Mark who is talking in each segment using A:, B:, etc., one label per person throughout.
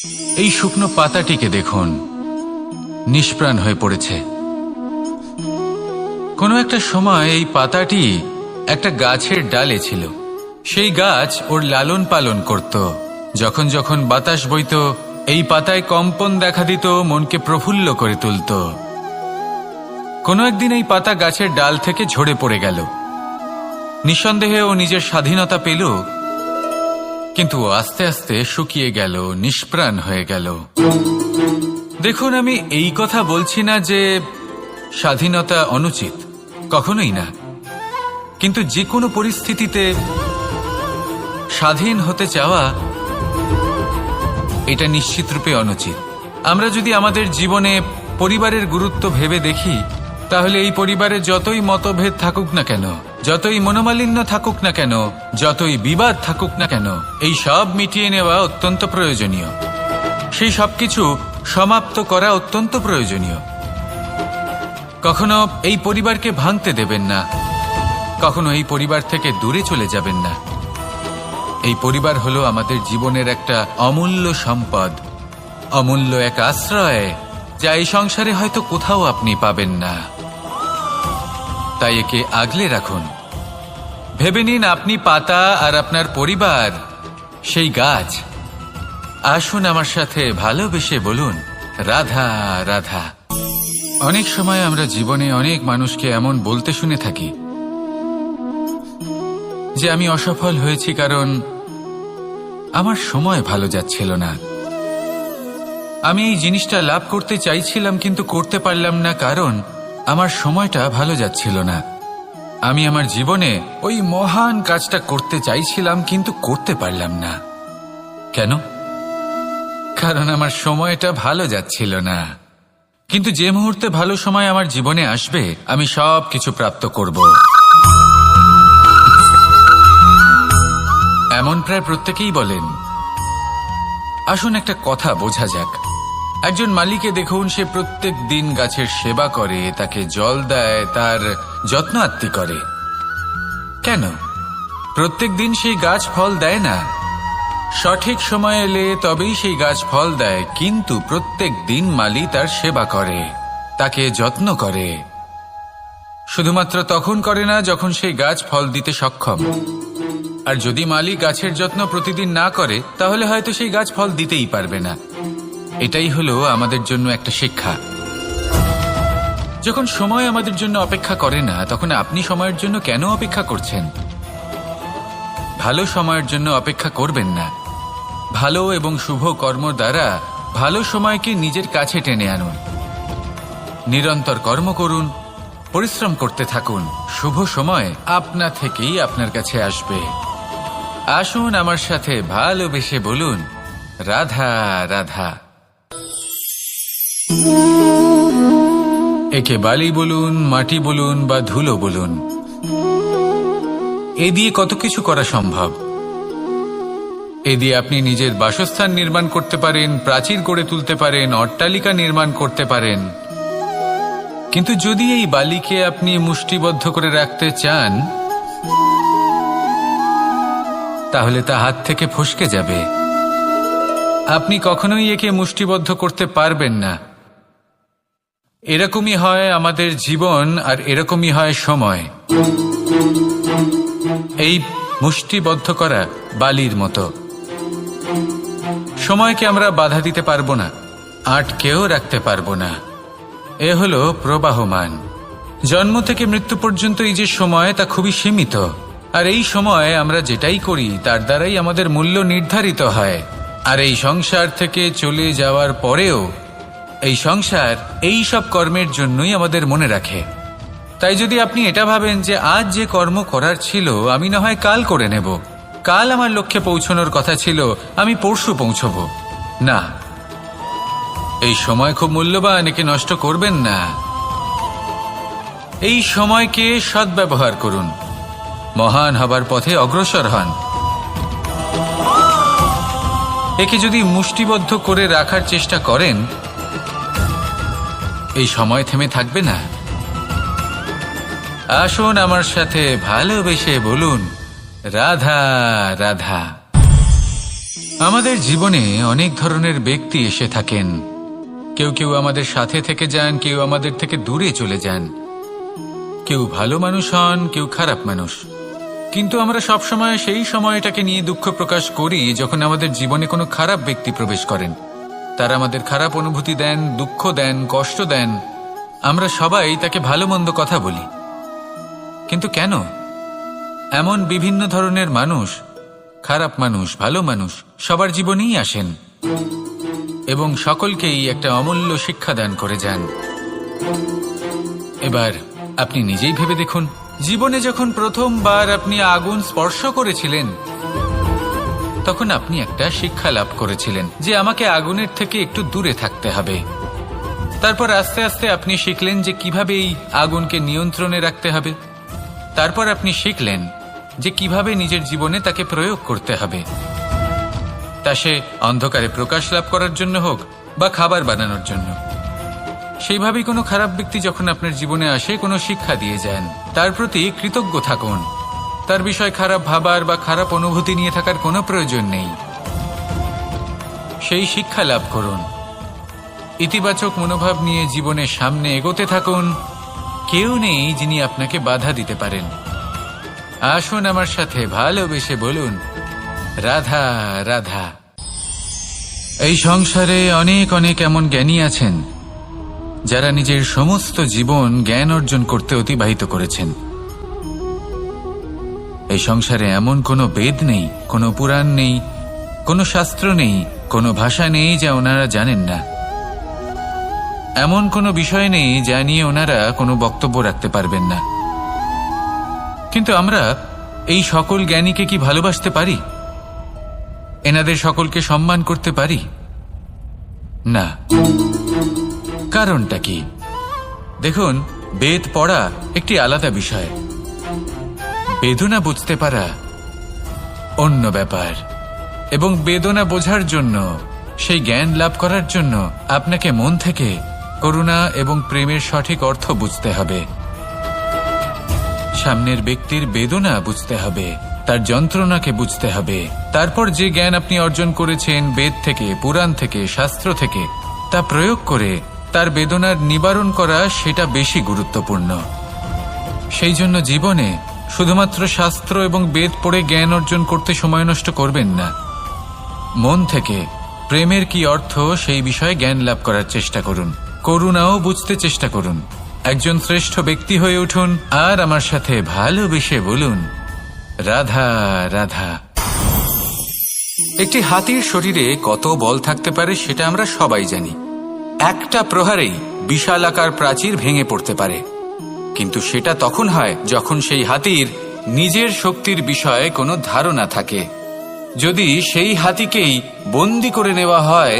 A: এই শুকনো পাতাটিকে দেখুন, নিষ্প্রাণ হয়ে পড়েছে। কোনো একটা সময় এই পাতাটি একটা গাছের ডালে ছিল। সেই গাছ ওর লালন পালন করত। যখন যখন বাতাস বইত, এই পাতায় কম্পন দেখা দিত, মনকে প্রফুল্ল করে তুলত। কোনো একদিন এই পাতা গাছের ডাল থেকে ঝরে পড়ে গেল। নিঃসন্দেহে ও নিজের স্বাধীনতা পেল, কিন্তু আস্তে আস্তে শুকিয়ে গেল, নিষ্প্রাণ হয়ে গেল। দেখুন, আমি এই কথা বলছি না যে স্বাধীনতা অনুচিত, কখনোই না। কিন্তু যে কোনো পরিস্থিতিতে স্বাধীন হতে চাওয়া এটা নিশ্চিতরূপে অনুচিত। আমরা যদি আমাদের জীবনে পরিবারের গুরুত্ব ভেবে দেখি, তাহলে এই পরিবারে যতই মতভেদ থাকুক না কেন, যতই মনোমালিন্য থাকুক না কেন, যতই বিবাদ থাকুক না কেন, এই সব মিটিয়ে নেওয়া অত্যন্ত প্রয়োজনীয়। সেই সবকিছু সমাপ্ত করা অত্যন্ত প্রয়োজনীয়। কখনো এই পরিবারকে ভাঙতে দেবেন না, কখনো এই পরিবার থেকে দূরে চলে যাবেন না। এই পরিবার হলো আমাদের জীবনের একটা অমূল্য সম্পদ, অমূল্য এক আশ্রয়, যা এই সংসারে হয়তো কোথাও আপনি পাবেন না। তাই একে আগলে রাখুন। ভেবে নিন, আপনি পাতা আর আপনার পরিবার সেই গাছ। আসুন আমার সাথে ভালোবেসে বলুন, রাধা রাধা। অনেক সময় আমরা জীবনে অনেক মানুষকে এমন বলতে শুনে থাকি যে আমি অসফল হয়েছি কারণ আমার সময় ভালো যাচ্ছিল না। আমি এই জিনিসটা লাভ করতে চাইছিলাম কিন্তু করতে পারলাম না কারণ আমার সময়টা ভালো যাচ্ছিল না। আমি আমার জীবনে ওই মহান কাজটা করতে চাইছিলাম কিন্তু করতে পারলাম না। কেন? কারণ আমার সময়টা ভালো যাচ্ছিল না। কিন্তু যে মুহূর্তে ভালো সময় আমার জীবনে আসবে, আমি সব কিছু প্রাপ্ত করব। এমন প্রায় প্রত্যেকেই বলেন। আসুন একটা কথা বোঝা যাক। একজন মালিকে দেখুন, সে প্রত্যেক দিন গাছের সেবা করে, তাকে জল দেয়, তার যত্ন আত্তি করে। কেন? প্রত্যেক দিন সেই গাছ ফল দেয় না। সঠিক সময় এলে তবেই সেই গাছ ফল দেয়, কিন্তু প্রত্যেক দিন মালি তার সেবা করে, তাকে যত্ন করে। শুধুমাত্র তখন করে না যখন সেই গাছ ফল দিতে সক্ষম। আর যদি মালি গাছের যত্ন প্রতিদিন না করে, তাহলে হয়তো সেই গাছ ফল দিতেই পারবে না। এটাই হলো আমাদের জন্য একটা শিক্ষা। যখন সময় আমাদের জন্য অপেক্ষা করে না, তখন আপনি সময়ের জন্য কেন অপেক্ষা করছেন? ভালো সময়ের জন্য অপেক্ষা করবেন না। ভালো এবং শুভ কর্ম দ্বারা ভালো সময়কে নিজের কাছে টেনে আনুন। নিরন্তর কর্ম করুন, পরিশ্রম করতে থাকুন। শুভ সময় আপনা থেকেই আপনার কাছে আসবে। আসুন আমার সাথে ভালোবেসে বলুন, রাধা রাধা। একে বালি বলুন, মাটি বলুন বা ধুলো বলুন, এ দিয়ে কত কিছু করা সম্ভব। এ দিয়ে আপনি নিজের বাসস্থান নির্মাণ করতে পারেন, প্রাচীর গড়ে তুলতে পারেন, অট্টালিকা নির্মাণ করতে পারেন। কিন্তু যদি এই বালিকে আপনি মুষ্টিবদ্ধ করে রাখতে চান, তাহলে তা হাত থেকে ফসকে যাবে। আপনি কখনোই একে মুষ্টিবদ্ধ করতে পারবেন না। এরকমই হয় আমাদের জীবন, আর এরকমই হয় সময়। এই মুষ্টিবদ্ধ করা বালির মতো। সময়কে আমরা বাধা দিতে পারবো না, আটকেও রাখতে পারবো না। এ হলো প্রবাহমান। জন্ম থেকে মৃত্যু পর্যন্ত এই যে সময়, তা খুবই সীমিত। আর এই সময় আমরা যেটাই করি তার দ্বারাই আমাদের মূল্য নির্ধারিত হয়। আর এই সংসার থেকে চলে যাওয়ার পরেও এই সংসার এই সব কর্মের জন্যই আমাদের মনে রাখে। তাই যদি আপনি এটা ভাবেন যে আজ যে কর্ম করার ছিল আমি না হয় কাল করে নেব, কাল আমার লক্ষ্যে পৌঁছানোর কথা ছিল আমি পরশু পৌঁছব, না, এই সময় খুব মূল্যবান, একে নষ্ট করবেন না। এই সময়কে সদ্ব্যবহার করুন, মহান হবার পথে অগ্রসর হন। একে যদি মুষ্টিবদ্ধ করে রাখার চেষ্টা করেন, এই সময় থেমে থাকবে না। আসুন আমার সাথে ভালোবেসে বলুন, রাধা রাধা। আমাদের জীবনে অনেক ধরনের ব্যক্তি এসে থাকেন। কেউ কেউ আমাদের সাথে থেকে যান, কেউ আমাদের থেকে দূরে চলে যান। কেউ ভালো মানুষ হন, কেউ খারাপ মানুষ। কিন্তু আমরা সবসময় সেই সময়টাকে নিয়ে দুঃখ প্রকাশ করি যখন আমাদের জীবনে কোনো খারাপ ব্যক্তি প্রবেশ করেন। তারা আমাদের খারাপ অনুভূতি দেন, দুঃখ দেন, কষ্ট দেন। আমরা সবাই তাকে ভালো মন্দ কথা বলি। কিন্তু কেন? এমন বিভিন্ন ধরনের মানুষ, খারাপ মানুষ, ভালো মানুষ সবার জীবনেই আসেন এবং সকলকেই একটা অমূল্য শিক্ষা দান করে যান। এবার আপনি নিজেই ভেবে দেখুন, জীবনে যখন প্রথমবার আপনি আগুন স্পর্শ করেছিলেন তখন আপনি একটা শিক্ষা লাভ করেছিলেন যে আমাকে আগুনের থেকে একটু দূরে থাকতে হবে। তারপর আস্তে আস্তে আপনি শিখলেন যে কিভাবে এই আগুনকে নিয়ন্ত্রণে রাখতে হবে। তারপর আপনি শিখলেন যে কিভাবে নিজের জীবনে তাকে প্রয়োগ করতে হবে, তা সে অন্ধকারে প্রকাশ লাভ করার জন্য হোক বা খাবার বানানোর জন্য। সেইভাবেই কোনো খারাপ ব্যক্তি যখন আপনার জীবনে আসে কোনো শিক্ষা দিয়ে যান, তার প্রতি কৃতজ্ঞ থাকুন। তার বিষয় খারাপ ভাবার বা খারাপ অনুভূতি নিয়ে থাকার কোনো প্রয়োজন নেই। সেই শিক্ষা লাভ করুন, ইতিবাচক মনোভাব নিয়ে জীবনের সামনে এগোতে থাকুন। কেউ নেই যিনি আপনাকে বাধা দিতে পারেন। আসুন আমার সাথে ভালোবেসে বলুন, রাধা রাধা। এই সংসারে অনেক অনেক এমন জ্ঞানী আছেন যারা নিজের সমস্ত জীবন জ্ঞান অর্জন করতে অতিবাহিত করেছেন। এই সংসারে এমন কোনো বেদ নেই, কোনো পুরাণ নেই, কোনো শাস্ত্র নেই, কোনো ভাষা নেই যা ওনারা জানেন না। এমন কোনো বিষয় নেই যা নিয়ে ওনারা কোনো বক্তব্য রাখতে পারবেন না। কিন্তু আমরা এই সকল জ্ঞানীকে কি ভালোবাসতে পারি? এনাদের সকলকে সম্মান করতে পারি না। কারণটা কি? দেখুন, বেদ পড়া একটি আলাদা বিষয়, বেদনা বুঝতে পারা অন্য ব্যাপার। এবং বেদনা বোঝার জন্য, সেই জ্ঞান লাভ করার জন্য আপনাকে মন থেকে করুণা এবং প্রেমের সঠিক অর্থ বুঝতে হবে। সামনের ব্যক্তির বেদনা বুঝতে হবে, তার যন্ত্রণাকে বুঝতে হবে। তারপর যে জ্ঞান আপনি অর্জন করেছেন বেদ থেকে, পুরাণ থেকে, শাস্ত্র থেকে, তা প্রয়োগ করে তার বেদনার নিবারণ করা, সেটা বেশি গুরুত্বপূর্ণ। সেই জন্য জীবনে শুধুমাত্র শাস্ত্র এবং বেদ পড়ে জ্ঞান অর্জন করতে সময় নষ্ট করবেন না। মন থেকে প্রেমের কি অর্থ সেই বিষয়ে জ্ঞান লাভ করার চেষ্টা করুন। করুণাও বুঝতে চেষ্টা করুন। একজন শ্রেষ্ঠ ব্যক্তি হয়ে উঠুন আর আমার সাথে ভালোবেসে বলুন, রাধা রাধা। একটি হাতির শরীরে কত বল থাকতে পারে সেটা আমরা সবাই জানি। একটা প্রহারেই বিশালাকার প্রাচীর ভেঙে পড়তে পারে। কিন্তু সেটা তখন হয় যখন সেই হাতির নিজের শক্তির বিষয়ে কোনো ধারণা থাকে। যদি সেই হাতিকেই বন্দী করে নেওয়া হয়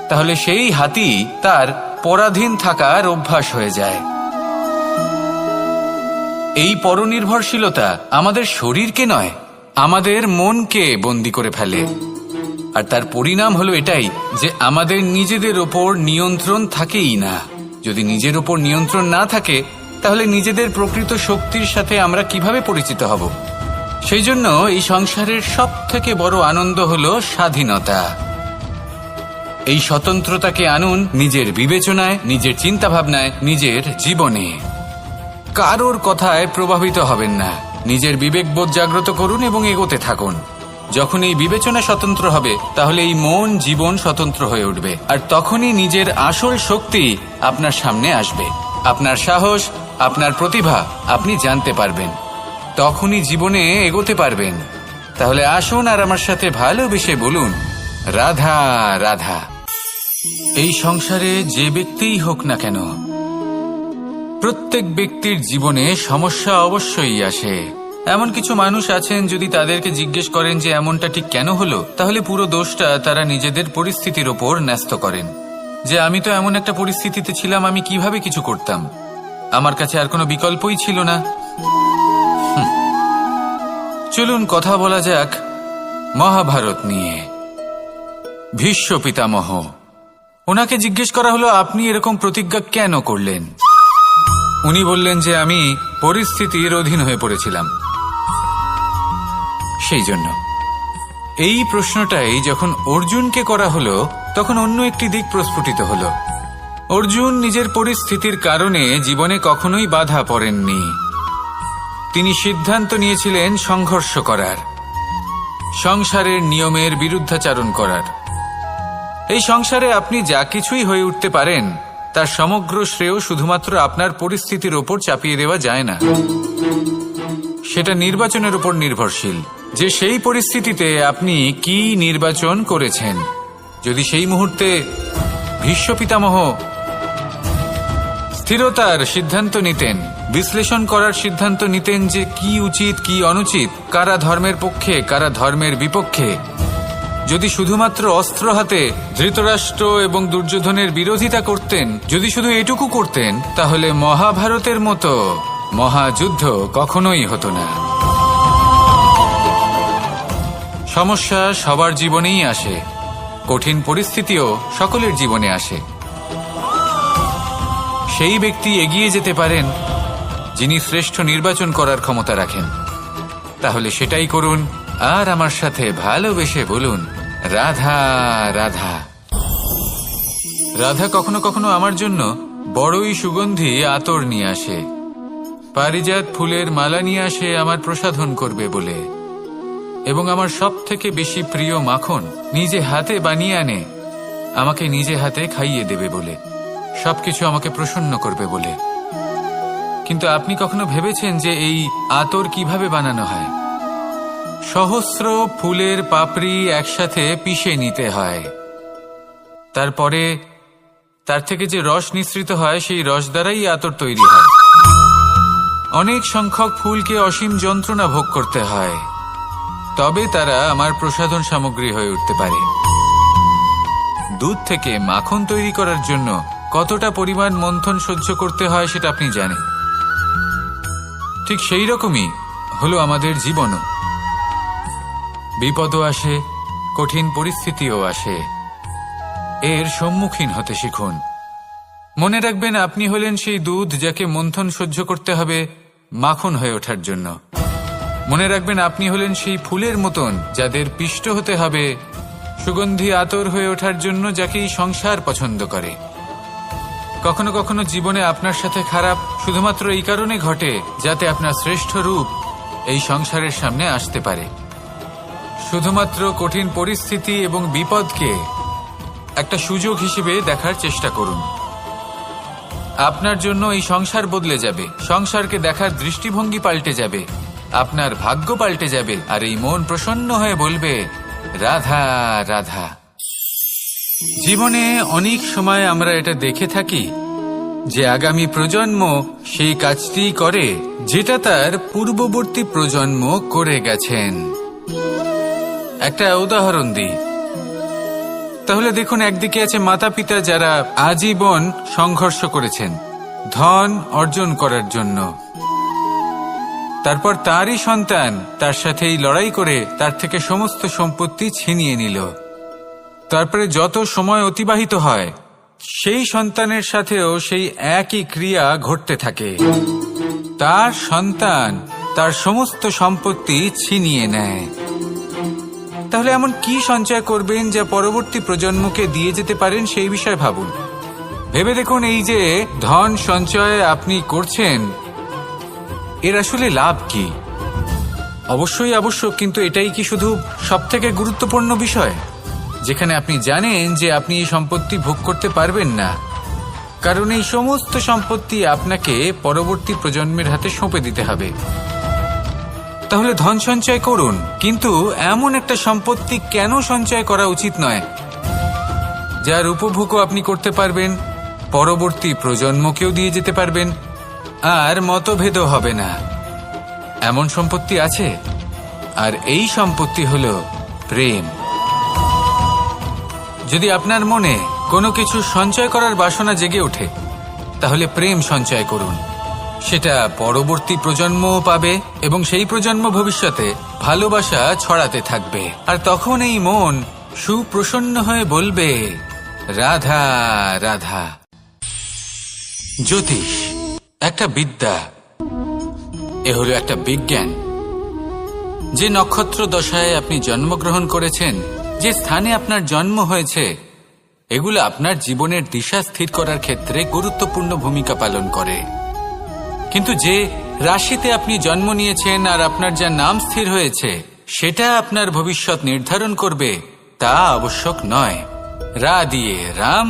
A: তাহলে সেই হাতি তার পরাধীন থাকার অভ্যাস হয়ে যায়। এই পরনির্ভরশীলতা আমাদের শরীরকে নয়, আমাদের মনকে বন্দী করে ফেলে। আর তার পরিণাম হলো এটাই যে আমাদের নিজেদের ওপর নিয়ন্ত্রণ থাকেই না। যদি নিজের ওপর নিয়ন্ত্রণ না থাকে তাহলে নিজেদের প্রকৃত শক্তির সাথে আমরা কিভাবে পরিচিত হব? সেই জন্য এই সংসারের সবথেকে বড় আনন্দ হলো স্বাধীনতা। এই স্বতন্ত্রতাকে আনুন নিজের বিবেচনায়, নিজের চিন্তা ভাবনায়, নিজের জীবনে। কারোর কথায় প্রভাবিত হবেন না। নিজের বিবেকবোধ জাগ্রত করুন এবং এগোতে থাকুন। যখন এই বিবেচনা স্বতন্ত্র হবে তাহলে এই মন, জীবন স্বতন্ত্র হয়ে উঠবে। আর তখনই নিজের আসল শক্তি আপনার সামনে আসবে। আপনার সাহস, আপনার প্রতিভা আপনি জানতে পারবেন। তখনই জীবনে এগোতে পারবেন। তাহলে আসুন আর আমার সাথে ভালোবেসে বলুন, রাধা রাধা। এই সংসারে যে ব্যক্তিই হোক না কেন, প্রত্যেক ব্যক্তির জীবনে সমস্যা অবশ্যই আসে। এমন কিছু মানুষ আছেন, যদি তাদেরকে জিজ্ঞেস করেন যে এমনটা ঠিক কেন হলো, তাহলে পুরো দোষটা তারা নিজেদের পরিস্থিতির ওপর ন্যস্ত করেন। যে আমি তো এমন একটা পরিস্থিতিতে ছিলাম, আমি কিভাবে কিছু করতাম, আমার কাছে আর কোনো বিকল্পই ছিল না। চলুন কথা বলা যাক মহাভারত নিয়ে। ভীষ্ম পিতামহ, ওনাকে জিজ্ঞেস করা হলো আপনি এরকম প্রতিজ্ঞা কেন করলেন? উনি বললেন যে আমি পরিস্থিতির অধীন হয়ে পড়েছিলাম, সেই জন্য। এই প্রশ্নটাই যখন অর্জুনকে করা হলো তখন অন্য একটি দিক প্রস্ফুটিত হলো। অর্জুন নিজের পরিস্থিতির কারণে জীবনে কখনোই বাধা পড়েননি। তিনি সিদ্ধান্ত নিয়েছিলেন সংঘর্ষ করার, সংসারের নিয়মের বিরুদ্ধাচারণ করার। এই সংসারে আপনি যা কিছুই হয়ে উঠতে পারেন তার সমগ্র শ্রেয় শুধুমাত্র আপনার পরিস্থিতির ওপর চাপিয়ে দেওয়া যায় না। সেটা নির্বাচনের উপর নির্ভরশীল যে সেই পরিস্থিতিতে আপনি কি নির্বাচন করেছেন। যদি সেই মুহূর্তে ভীষ্ম পিতামহ স্থিরতার সিদ্ধান্ত নিতেন, বিশ্লেষণ করার সিদ্ধান্ত নিতেন যে কি উচিত কি অনুচিত, কারা ধর্মের পক্ষে কারা ধর্মের বিপক্ষে, যদি শুধুমাত্র অস্ত্র হাতে ধৃতরাষ্ট্র এবং দুর্যোধনের বিরোধিতা করতেন, যদি শুধু এটুকু করতেন, তাহলে মহাভারতের মতো মহাযুদ্ধ কখনোই হতো না। সমস্যা সবার জীবনেই আসে, কঠিন পরিস্থিতিও সকলের জীবনে আসে। সেই ব্যক্তি এগিয়ে যেতে পারেন যিনি শ্রেষ্ঠ নির্বাচন করার ক্ষমতা রাখেন। তাহলে সেটাই করুন আর আমার সাথে ভালোবেসে বলুন, রাধা রাধা। রাধা কখনো কখনো আমার জন্য বড়ই সুগন্ধি আতর নিয়ে আসে, পারিজাত ফুলের মালা নিয়ে আসে আমার প্রসাধন করবে বলে, এবং আমার সব থেকে বেশি প্রিয় মাখন নিজে হাতে বানিয়ে আনে আমাকে নিজে হাতে খাইয়ে দেবে বলে, সবকিছু আমাকে প্রসন্ন করবে বলে। কিন্তু আপনি কখনো ভেবেছেন যে এই আতর কিভাবে বানানো হয়? সহস্র ফুলের পাপড়ি একসাথে পিষে নিতে হয়, তারপরে তার থেকে যে রস নিঃসৃত হয় সেই রস দ্বারাই আতর তৈরি হয়। অনেক সংখ্যক ফুলকে অসীম যন্ত্রণা ভোগ করতে হয়, তবে তারা আমার প্রসাধন সামগ্রী হয়ে উঠতে পারে। দুধ থেকে মাখন তৈরি করার জন্য কতটা পরিমাণ মন্থন সহ্য করতে হয় সেটা আপনি জানেন। ঠিক সেই রকমই হলো আমাদের জীবনও। বিপদও আসে, কঠিন পরিস্থিতিও আসে, এর সম্মুখীন হতে শিখুন। মনে রাখবেন, আপনি হলেন সেই দুধ যাকে মন্থন সহ্য করতে হবে মাখন হয়ে ওঠার জন্য। মনে রাখবেন, আপনি হলেন সেই ফুলের মতন যাদের পিষ্ট হতে হবে সুগন্ধি আতর হয়ে ওঠার জন্য, যাকে এই সংসার পছন্দ করে। কখনো কখনো জীবনে আপনার সাথে খারাপ শুধুমাত্র এই কারণে ঘটে যাতে আপনার শ্রেষ্ঠ রূপ এই সংসারের সামনে আসতে পারে। শুধুমাত্র কঠিন পরিস্থিতি এবং বিপদকে একটা সুযোগ হিসেবে দেখার চেষ্টা করুন। আপনার জন্য এই সংসার বদলে যাবে, সংসারকে দেখার দৃষ্টিভঙ্গি পাল্টে যাবে, আপনার ভাগ্য পাল্টে যাবে, আর এই মন প্রসন্ন হয়ে বলবে, রাধা রাধা। জীবনে অনেক সময় আমরা এটা দেখে থাকি যে আগামী প্রজন্ম সেই কাজটি করে যেটা তার পূর্ববর্তী প্রজন্ম করে গেছেন। একটা উদাহরণ দিই, তাহলে দেখুন, একদিকে আছে মাতা পিতা যারা আজীবন সংঘর্ষ করেছেন ধন অর্জন করার জন্য, তারপর তারই সন্তান তার সাথেই লড়াই করে তার থেকে সমস্ত সম্পত্তি ছিনিয়ে নিল। তারপরে যত সময় অতিবাহিত হয় সেই সন্তানের সাথেও সেই একই ক্রিয়া ঘটতে থাকে, তার সন্তান তার সমস্ত সম্পত্তি ছিনিয়ে নেয়। তাহলে এমন কি সঞ্চয় করবেন যা পরবর্তী প্রজন্মকে দিয়ে যেতে পারেন সেই বিষয়ে ভাবুন। ভেবে দেখুন, এই যে ধন সঞ্চয় আপনি করছেন এর আসলে লাভ কি? অবশ্যই আবশ্যক, কিন্তু এটাই কি শুধু সবথেকে গুরুত্বপূর্ণ বিষয় যেখানে আপনি জানেন যে আপনি এই সম্পত্তি ভোগ করতে পারবেন না, কারণ এই সমস্ত সম্পত্তি আপনাকে পরবর্তী প্রজন্মের হাতে সঁপে দিতে হবে। তাহলে ধন সঞ্চয় করুন, কিন্তু এমন একটা সম্পত্তি কেন সঞ্চয় করা উচিত নয় যার উপভোগও আপনি করতে পারবেন, পরবর্তী প্রজন্মকেও দিয়ে যেতে পারবেন, আর মতভেদও হবে না। এমন সম্পত্তি আছে, আর এই সম্পত্তি হলো প্রেম। যদি আপনার মনে কোনো কিছু সঞ্চয় করার বাসনা জেগে ওঠে, তাহলে প্রেম সঞ্চয় করুন। সেটা পরবর্তী প্রজন্মও পাবে এবং সেই প্রজন্ম ভবিষ্যতে ভালোবাসা ছড়াতে থাকবে, আর তখন এই মন সুপ্রসন্ন হয়ে বলবে, রাধা রাধা। জ্যোতিষ একটা বিদ্যা, এ হলো একটা বিজ্ঞান। যে নক্ষত্র দশায় আপনি জন্মগ্রহণ করেছেন, যে স্থানে আপনার জন্ম হয়েছে, এগুলো আপনার জীবনের দিশা স্থির করার ক্ষেত্রে গুরুত্বপূর্ণ ভূমিকা পালন করে। কিন্তু যে রাশিতে আপনি জন্ম নিয়েছেন আর আপনার যা নাম স্থির হয়েছে, সেটা আপনার ভবিষ্যৎ নির্ধারণ করবে তা আবশ্যক নয়। রা দিয়ে রাম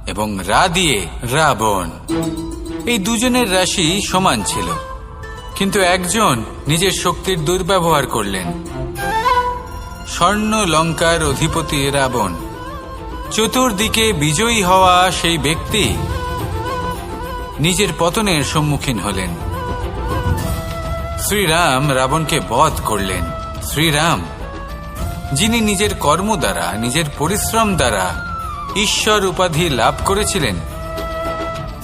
A: এবং রা দিয়ে রাবণ, এই দুজনের রাশি সমান ছিল, কিন্তু একজন নিজের শক্তির দুর্ব্যবহার করলেন। স্বর্ণ লঙ্কার অধিপতি রাবণ, চতুর্দিকে বিজয়ী হওয়া সেই ব্যক্তি নিজের পতনের সম্মুখীন হলেন। শ্রীরাম রাবণকে বধ করলেন। শ্রীরাম, যিনি নিজের কর্ম দ্বারা, নিজের পরিশ্রম দ্বারা ঈশ্বর উপাধি লাভ করেছিলেন,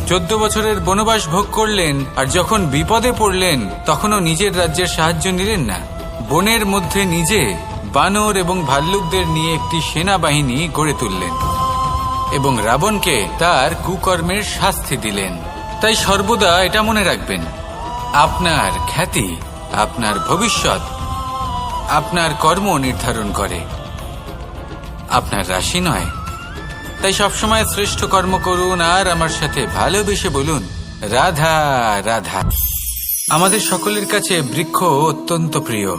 A: 14 বছরের বনবাস ভোগ করলেন, আর যখন বিপদে পড়লেন তখনও নিজের রাজ্যের সাহায্য নিলেন না। বনের মধ্যে নিজে বানর এবং ভাল্লুকদের নিয়ে একটি সেনাবাহিনী গড়ে তুললেন এবং রাবণকে তার কুকর্মের শাস্তি দিলেন। তাই সর্বদা এটা মনে রাখবেন, আপনার খ্যাতি, আপনার ভবিষ্যৎ আপনার কর্ম নির্ধারণ করে, আপনার রাশি নয়। তাই সবসময় শ্রেষ্ঠ কর্ম করুন আর আমার সাথে ভালোবেসে বলুন, রাধা রাধা। আমাদের সকলের কাছে বৃক্ষ অত্যন্ত প্রিয়।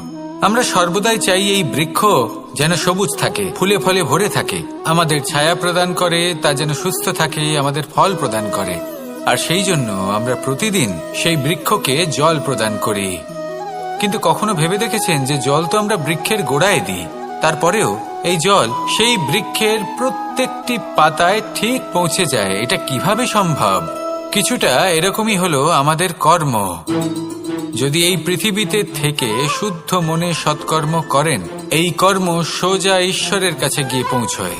A: আমরা সর্বদাই চাই এই বৃক্ষ যেন সবুজ থাকে, ফুলে ফলে ভরে থাকে, আমাদের ছায়া প্রদান করে, তা যেন সুস্থ থাকে, আমাদের ফল প্রদান করে। আর সেই জন্য আমরা প্রতিদিন সেই বৃক্ষকে জল প্রদান করি। কিন্তু কখনো ভেবে দেখেছেন যে জল তো আমরা বৃক্ষের গোড়ায় দিই, তারপরেও এই জল সেই বৃক্ষের প্রত্যেকটি পাতায় ঠিক পৌঁছে যায়? এটা কিভাবে সম্ভব? কিছুটা এরকমই হলো আমাদের কর্ম। যদি এই পৃথিবীতে থেকে শুদ্ধ মনে সৎকর্ম করেন, এই কর্ম সোজা ঈশ্বরের কাছে গিয়ে পৌঁছয়।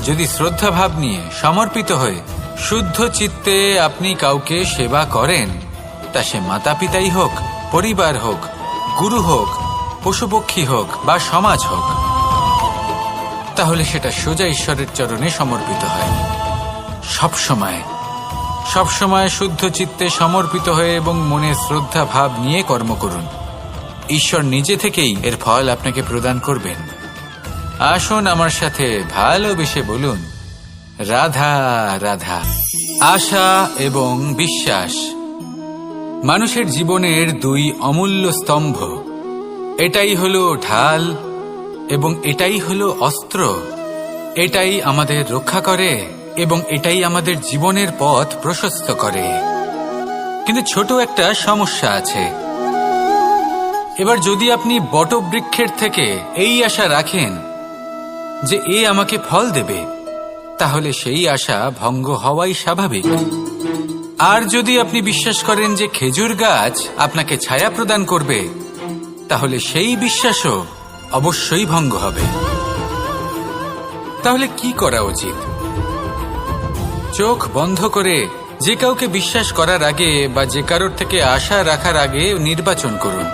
A: যদি শ্রদ্ধাভাব নিয়ে সমর্পিত হয়ে শুদ্ধ চিত্তে আপনি কাউকে সেবা করেন, তা সে মাতা পিতাই হোক, পরিবার হোক, গুরু হোক, পশুপক্ষী হোক বা সমাজ হোক, তাহলে সেটা সোজা ঈশ্বরের চরণে সমর্পিত হয়। সবসময় সবসময় শুদ্ধ চিত্তে সমর্পিত হয়ে এবং মনে শ্রদ্ধা ভাব নিয়ে কর্ম করুন। ঈশ্বর নিজে থেকেই এর ফল আপনাকে প্রদান করবেন। আসুন আমার সাথে ভালোবেসে বলুন, রাধা রাধা। আশা এবং বিশ্বাস মানুষের জীবনের দুই অমূল্য স্তম্ভ। এটাই হলো ঢাল এবং এটাই হলো অস্ত্র। এটাই আমাদের রক্ষা করে এবং এটাই আমাদের জীবনের পথ প্রশস্ত করে। কিন্তু ছোট একটা সমস্যা আছে। এবার যদি আপনি বটবৃক্ষের থেকে এই আশা রাখেন যে এ আমাকে ফল দেবে, তাহলে সেই আশা ভঙ্গ হওয়াই স্বাভাবিক। আর যদি আপনি বিশ্বাস করেন যে খেজুর গাছ আপনাকে ছায়া প্রদান করবে, তাহলে সেই বিশ্বাসও অবশ্যই ভঙ্গ হবে। তাহলে কি করা উচিত? চোখ বন্ধ করে যে কাউকে বিশ্বাস করার আগে বা যে কারোর থেকে আশা রাখার আগে নির্বাচন করুন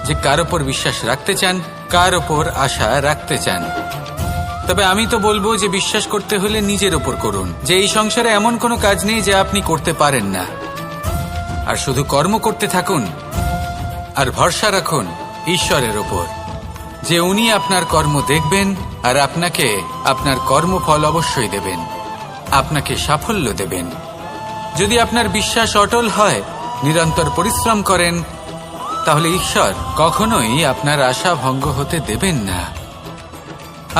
A: যে কার ওপর বিশ্বাস রাখতে চান, কার ওপর আশা রাখতে চান। তবে আমি তো বলবো যে বিশ্বাস করতে হলে নিজের ওপর করুন, যে এই সংসারে এমন কোনো কাজ নেই যা আপনি করতে পারেন না। আর শুধু কর্ম করতে থাকুন আর ভরসা রাখুন ঈশ্বরের ওপর, যে উনি আপনার কর্ম দেখবেন আর আপনাকে আপনার কর্মফল অবশ্যই দেবেন, আপনাকে সাফল্য দেবেন। যদি আপনার বিশ্বাস অটল হয়, নিরন্তর পরিশ্রম করেন, তাহলে ঈশ্বর কখনোই আপনার আশা ভঙ্গ হতে দেবেন না।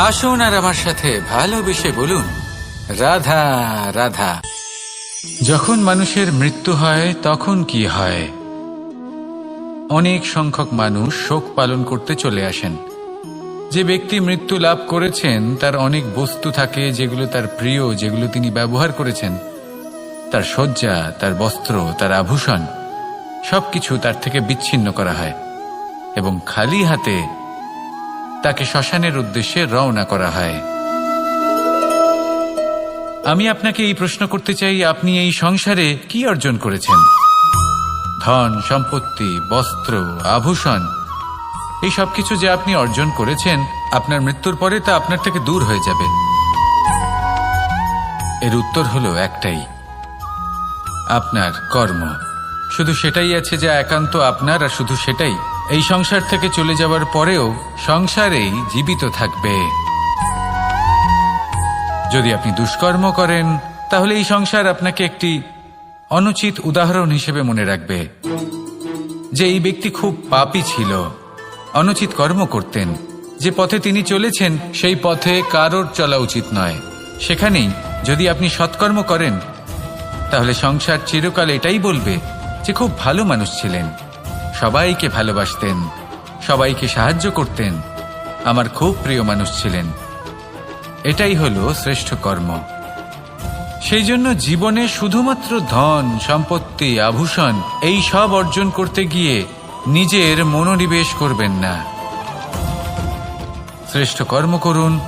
A: আসুন আর আমার সাথে ভালোবেসে বলুন, রাধা রাধা। যখন মানুষের মৃত্যু হয় তখন কি হয়? অনেক সংখ্যক মানুষ শোক পালন করতে চলে আসেন। যে ব্যক্তি মৃত্যু লাভ করেছেন তার অনেক বস্তু থাকে যেগুলো তার প্রিয়, যেগুলো তিনি ব্যবহার করেছেন। তার শয্যা, তার বস্ত্র, তার আভূষণ সবকিছু তার থেকে বিচ্ছিন্ন করা হয় এবং খালি হাতে তাকে শ্মশানের উদ্দেশ্যে রওনা করা হয়। আমি আপনাকে এই প্রশ্ন করতে চাই, আপনি এই সংসারে কি অর্জন করেছেন? ধন সম্পত্তি, বস্ত্র, আভূষণ, এই সবকিছু যে আপনি অর্জন করেছেন, আপনার মৃত্যুর পরে তা আপনার থেকে দূর হয়ে যাবে। এর উত্তর হলো একটাই, আপনার কর্ম। শুধু সেটাই আছে যা একান্ত আপনার, আর শুধু সেটাই এই সংসার থেকে চলে যাওয়ার পরেও সংসারেই জীবিত থাকবে। যদি আপনি দুষ্কর্ম করেন তাহলে এই সংসার আপনাকে একটি অনুচিত উদাহরণ হিসেবে মনে রাখবে যে এই ব্যক্তি খুব পাপী ছিল, অনুচিত কর্ম করতেন। যে পথে তিনি চলেছেন সেই পথে কারোর চলা উচিত নয়। সেখানেই যদি আপনি সৎকর্ম করেন তাহলে সংসার চিরকাল এটাই বলবে যে খুব ভালো মানুষ ছিলেন, সবাইকে ভালোবাসতেন, সবাইকে সাহায্য করতেন, আমার খুব প্রিয় মানুষ ছিলেন। এটাই হলো শ্রেষ্ঠ কর্ম। সেই জন্য জীবনে শুধুমাত্র ধন, সম্পত্তি, আভূষণ এই সব অর্জন করতে গিয়ে নিজের মনোনিবেশ করবেন না। শ্রেষ্ঠ কর্ম করুন।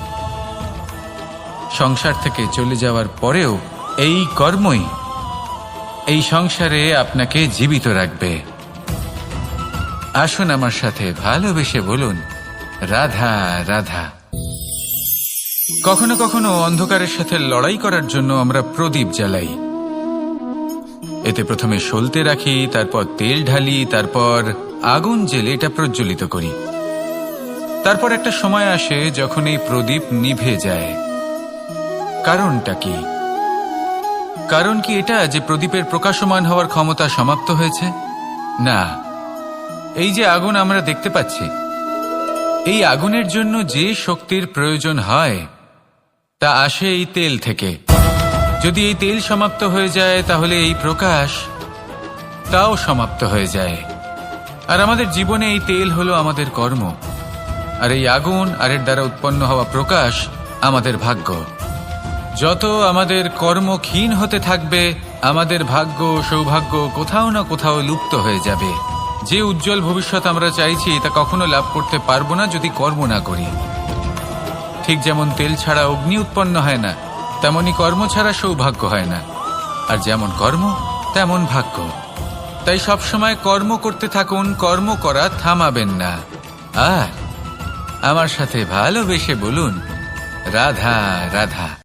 A: সংসার থেকে চলে যাওয়ার পরেও এই কর্মই এই সংসারে আপনাকে জীবিত রাখবে। আসুন আমার সাথে ভালোবেসে বলুন, রাধা রাধা। কখনো কখনো অন্ধকারের সাথে লড়াই করার জন্য আমরা প্রদীপ জ্বালাই। এতে প্রথমে সলতে রাখি, তারপর তেল ঢালি, তারপর আগুন জেলে এটা প্রজ্বলিত করি। তারপর একটা সময় আসে যখন এই প্রদীপ নিভে যায়। কারণটা কি? কারণ কি এটা যে প্রদীপের প্রকাশমান হওয়ার ক্ষমতা সমাপ্ত হয়েছে? না, এই যে আগুন আমরা দেখতে পাচ্ছি, এই আগুনের জন্য যে শক্তির প্রয়োজন হয় তা আসে এই তেল থেকে। যদি এই তেল সমাপ্ত হয়ে যায় তাহলে এই প্রকাশ তাও সমাপ্ত হয়ে যায়। আর আমাদের জীবনে এই তেল হলো আমাদের কর্ম, আর এই আগুন আর এর দ্বারা উৎপন্ন হওয়া প্রকাশ আমাদের ভাগ্য। যত আমাদের কর্ম ক্ষীণ হতে থাকবে, আমাদের ভাগ্য, সৌভাগ্য কোথাও না কোথাও লুপ্ত হয়ে যাবে। যে উজ্জ্বল ভবিষ্যৎ আমরা চাইছি তা কখনো লাভ করতে পারবো না যদি কর্ম না করি। ঠিক যেমন তেল ছাড়া অগ্নি উৎপন্ন হয় না, তেমনি কর্ম ছাড়া সৌভাগ্য হয় না। আর যেমন কর্ম তেমন ভাগ্য। তাই সবসময় কর্ম করতে থাকুন, কর্ম করা থামাবেন না। আর আমার সাথে ভালোবেসে বলুন, রাধা রাধা।